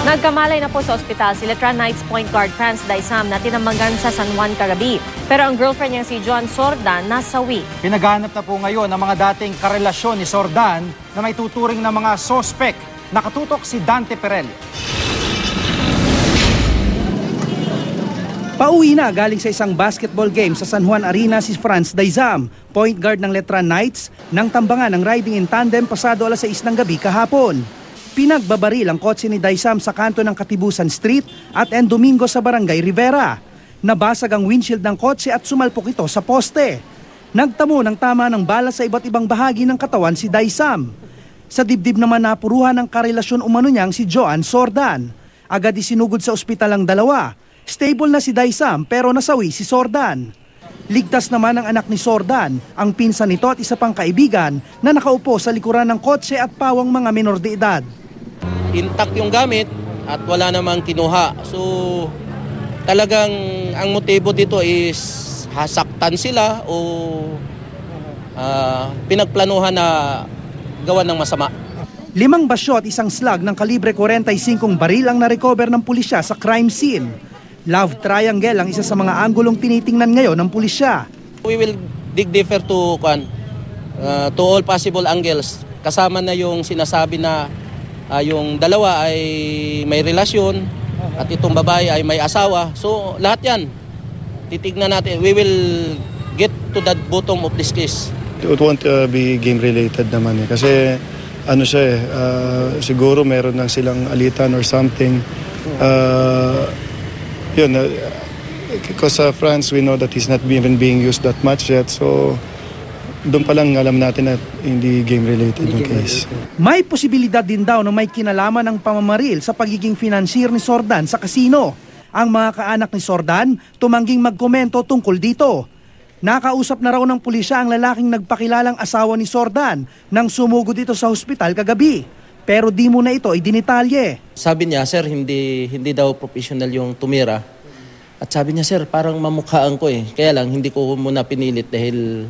Nagkamalay na po sa ospital si Letran Knights point guard Franz Daisam na tinamagan sa San Juan kagabi. Pero ang girlfriend niya si Joan Sordan nasawi. Pinaghahanap na po ngayon ang mga dating karelasyon ni Sordan na may tuturing na mga sospek. Nakatutok si Dante Perello. Pauwi na galing sa isang basketball game sa San Juan Arena si Franz Daisam, point guard ng Letran Knights, nang tambangan ng riding in tandem pasado alas 6 ng gabi kahapon. Pinagbabaril ang kotse ni Daisam sa kanto ng Katibusan Street at Domingo sa Barangay Rivera. Nabasag ang windshield ng kotse at sumalpok ito sa poste. Nagtamo ng tama ng bala sa iba't ibang bahagi ng katawan si Daisam. Sa dibdib naman napuruhan ng karelasyon umano niyang si Joan Sordan. Agad isinugod sa ospital ang dalawa. Stable na si Daisam pero nasawi si Sordan. Ligtas naman ang anak ni Sordan, ang pinsan nito at isa pang kaibigan na nakaupo sa likuran ng kotse at pawang mga menor de edad. Intact yung gamit at wala namang kinuha. So talagang ang motibo dito is hasaktan sila o pinagplanuhan na gawan ng masama. 5 basyo at isang slug ng kalibre 45 baril ang na-recover ng pulisya sa crime scene. Love triangle ang isa sa mga anggulong tinitingnan ngayon ng pulisya. We will dig deeper to all possible angles. Kasama na yung sinasabi na yung dalawa ay may relasyon at itong babae ay may asawa. So lahat yan, titignan natin. We will get to the bottom of this case. It won't be game related naman kasi ano siya siguro meron lang silang alitan or something. Because France, we know that he's not even being used that much yet. So doon pa lang alam natin na hindi game-related yung case. May posibilidad din daw na may kinalaman ng pamamaril sa pagiging financier ni Sordan sa kasino. Ang mga kaanak ni Sordan tumangging magkomento tungkol dito. Nakausap na raw ng pulisya ang lalaking nagpakilalang asawa ni Sordan nang sumugod ito sa hospital kagabi. Pero di mo na ito idinitalye. Sabi niya, sir, hindi daw professional yung tumira. At sabi niya, sir, parang mamukhaan ko eh. Kaya lang, hindi ko muna pinilit dahil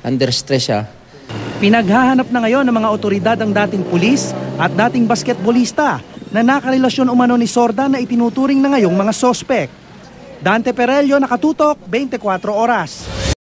under stress siya. Pinaghahanap na ngayon ng mga otoridad ang dating pulis at dating basketballista na nakarelasyon umano ni Sordan na itinuturing na ngayong mga sospek. Dante Perello, Nakatutok, 24 Oras.